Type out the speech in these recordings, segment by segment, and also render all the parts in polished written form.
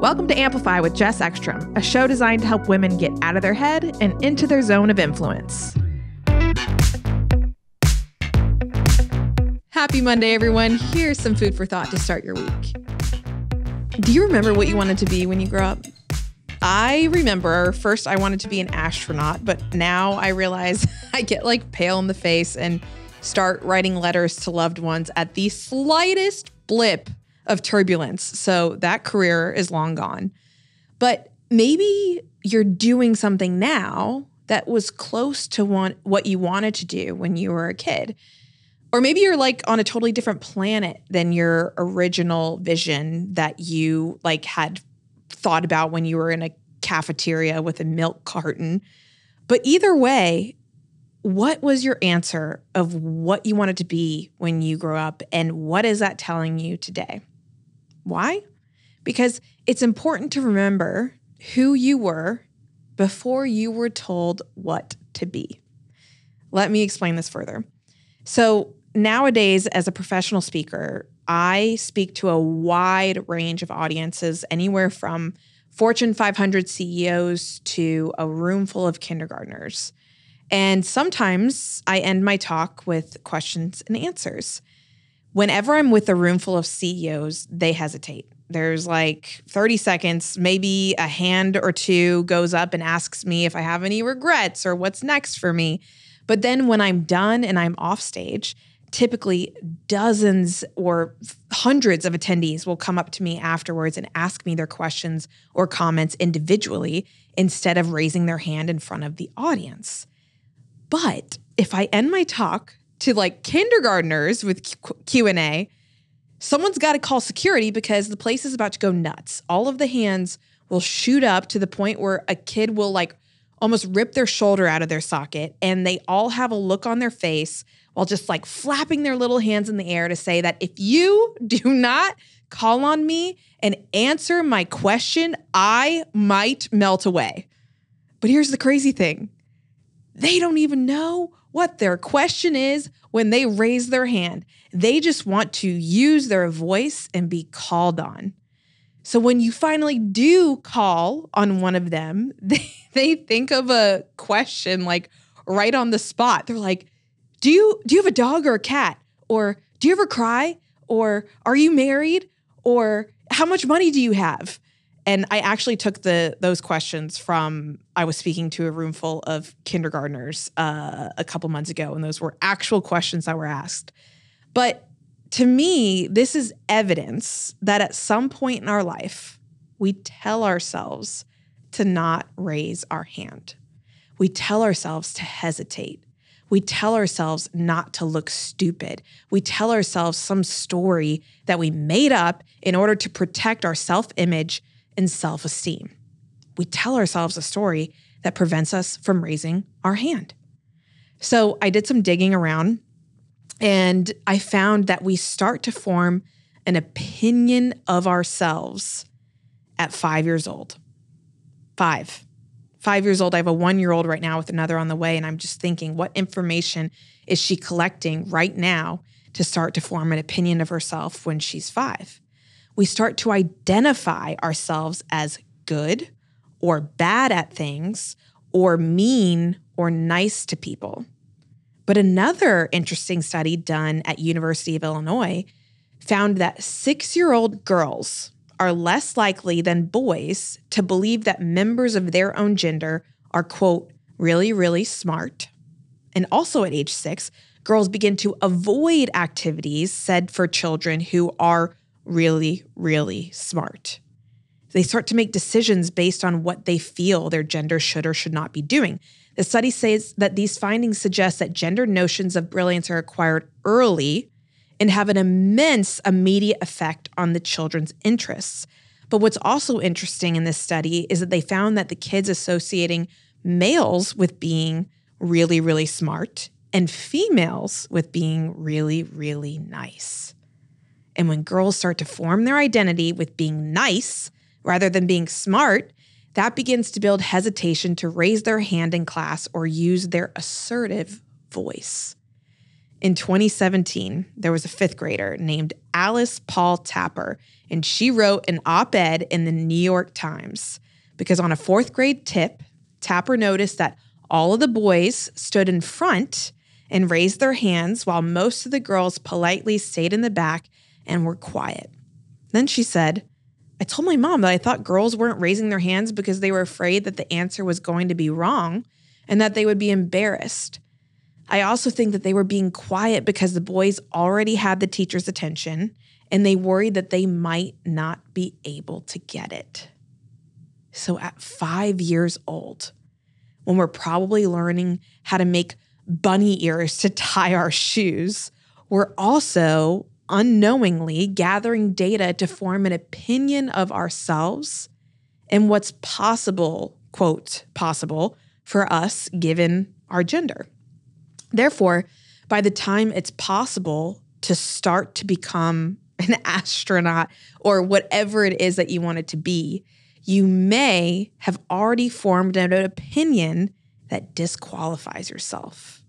Welcome to Amplify with Jess, a show designed to help women get out of their head and into their zone of influence. Happy Monday, everyone. Here's some food for thought to start your week. Do you remember what you wanted to be when you grew up? I remember first I wanted to be an astronaut, but now I realize I get like pale in the face and start writing letters to loved ones at the slightest blip of turbulence. So that career is long gone. But maybe you're doing something now that was close to what you wanted to do when you were a kid. Or maybe you're like on a totally different planet than your original vision that you like had thought about when you were in a cafeteria with a milk carton. But either way, what was your answer of what you wanted to be when you grew up, and what is that telling you today? Why? Because it's important to remember who you were before you were told what to be. Let me explain this further. So nowadays, as a professional speaker, I speak to a wide range of audiences, anywhere from Fortune 500 CEOs to a room full of kindergartners. And sometimes I end my talk with questions and answers. Whenever I'm with a room full of CEOs, they hesitate. There's like 30 seconds, maybe a hand or two goes up and asks me if I have any regrets or what's next for me. But then when I'm done and I'm off stage, typically dozens or hundreds of attendees will come up to me afterwards and ask me their questions or comments individually instead of raising their hand in front of the audience. But if I end my talk to like kindergartners with Q&A, someone's got to call security because the place is about to go nuts. All of the hands will shoot up to the point where a kid will like almost rip their shoulder out of their socket, and they all have a look on their face while just like flapping their little hands in the air to say that if you do not call on me and answer my question, I might melt away. But here's the crazy thing. They don't even know what their question is when they raise their hand. They just want to use their voice and be called on. So when you finally do call on one of them, they think of a question like right on the spot. They're like, do you have a dog or a cat? Or do you ever cry? Or are you married? Or how much money do you have? And I actually took those questions from, I was speaking to a room full of kindergartners a couple months ago, and those were actual questions that were asked. But to me, this is evidence that at some point in our life, we tell ourselves to not raise our hand. We tell ourselves to hesitate. We tell ourselves not to look stupid. We tell ourselves some story that we made up in order to protect our self-image and self-esteem. We tell ourselves a story that prevents us from raising our hand. So I did some digging around, and I found that we start to form an opinion of ourselves at 5 years old. 5 years old. I have a 1-year-old right now with another on the way, and I'm just thinking, what information is she collecting right now to start to form an opinion of herself when she's 5? We start to identify ourselves as good or bad at things, or mean or nice to people. But another interesting study done at University of Illinois found that 6-year-old girls are less likely than boys to believe that members of their own gender are, quote, really, really smart. And also at age 6, girls begin to avoid activities said for children who are really, really smart. They start to make decisions based on what they feel their gender should or should not be doing. The study says that these findings suggest that gender notions of brilliance are acquired early and have an immense immediate effect on the children's interests. But what's also interesting in this study is that they found that the kids associating males with being really, really smart and females with being really, really nice. And when girls start to form their identity with being nice rather than being smart, that begins to build hesitation to raise their hand in class or use their assertive voice. In 2017, there was a 5th grader named Alice Paul Tapper, and she wrote an op-ed in the New York Times because on a fourth grade tip, Tapper noticed that all of the boys stood in front and raised their hands while most of the girls politely stayed in the back and were quiet. Then she said, I told my mom that I thought girls weren't raising their hands because they were afraid that the answer was going to be wrong and that they would be embarrassed. I also think that they were being quiet because the boys already had the teacher's attention and they worried that they might not be able to get it. So at 5 years old, when we're probably learning how to make bunny ears to tie our shoes, we're also unknowingly gathering data to form an opinion of ourselves and what's possible, quote, possible for us given our gender. Therefore, by the time it's possible to start to become an astronaut or whatever it is that you want it to be, you may have already formed an opinion that disqualifies yourself.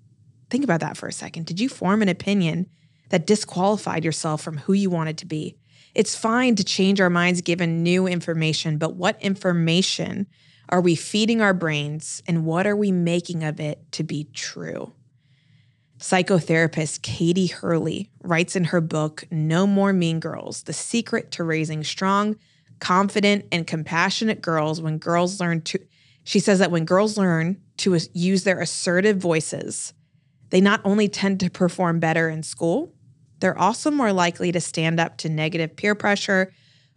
Think about that for a second. Did you form an opinion that disqualified yourself from who you wanted to be? It's fine to change our minds given new information, but what information are we feeding our brains and what are we making of it to be true? Psychotherapist Katie Hurley writes in her book, No More Mean Girls, The Secret to Raising Strong, Confident, and Compassionate Girls she says that when girls learn to use their assertive voices, they not only tend to perform better in school, they're also more likely to stand up to negative peer pressure,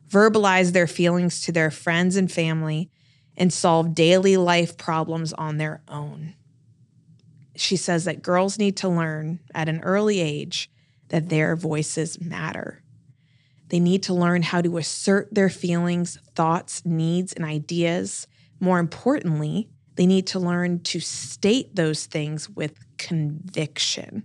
verbalize their feelings to their friends and family, and solve daily life problems on their own. She says that girls need to learn at an early age that their voices matter. They need to learn how to assert their feelings, thoughts, needs, and ideas. More importantly, they need to learn to state those things with conviction.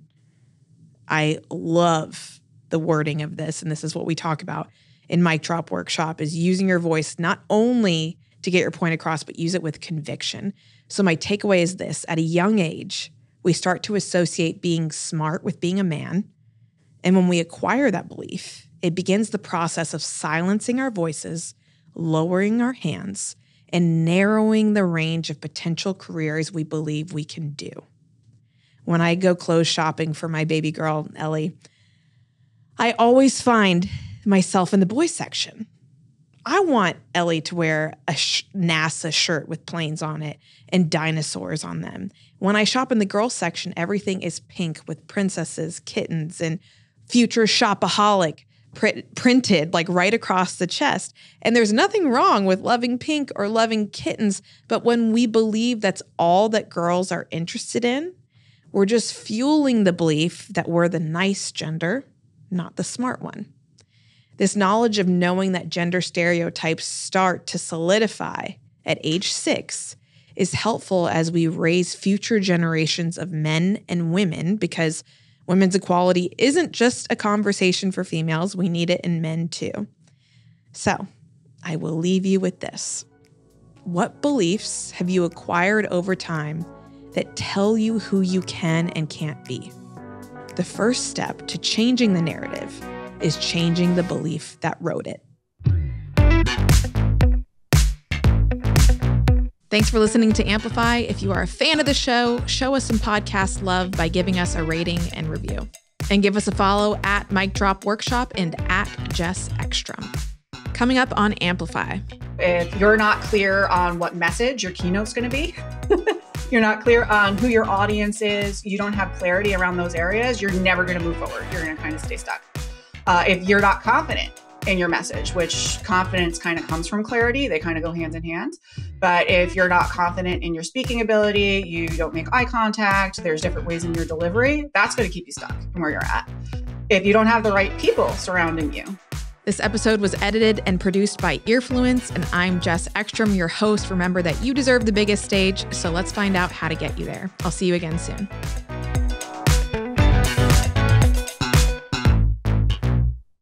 I love the wording of this, and this is what we talk about in Mic Drop Workshop, is using your voice not only to get your point across, but use it with conviction. So my takeaway is this: at a young age, we start to associate being smart with being a man. And when we acquire that belief, it begins the process of silencing our voices, lowering our hands, and narrowing the range of potential careers we believe we can do. When I go clothes shopping for my baby girl, Ellie, I always find myself in the boys section. I want Ellie to wear a NASA shirt with planes on it and dinosaurs on them. When I shop in the girls section, everything is pink with princesses, kittens, and future shopaholic printed like right across the chest. And there's nothing wrong with loving pink or loving kittens, but when we believe that's all that girls are interested in, we're just fueling the belief that we're the nice gender, not the smart one. This knowledge of knowing that gender stereotypes start to solidify at age 6 is helpful as we raise future generations of men and women, because women's equality isn't just a conversation for females. We need it in men too. So I will leave you with this. What beliefs have you acquired over time that tell you who you can and can't be? The first step to changing the narrative is changing the belief that wrote it. Thanks for listening to Amplify. If you are a fan of the show, show us some podcast love by giving us a rating and review. And give us a follow at Mic Drop Workshop and at Jess Ekstrom. Coming up on Amplify. If you're not clear on what message your keynote's going to be, you're not clear on who your audience is, you don't have clarity around those areas, you're never going to move forward. You're going to kind of stay stuck. If you're not confident in your message, which confidence kind of comes from clarity, they kind of go hand in hand. But if you're not confident in your speaking ability, you don't make eye contact, there's different ways in your delivery, that's going to keep you stuck in where you're at. If you don't have the right people surrounding you. This episode was edited and produced by Earfluence, and I'm Jess Ekstrom, your host. Remember that you deserve the biggest stage, so let's find out how to get you there. I'll see you again soon.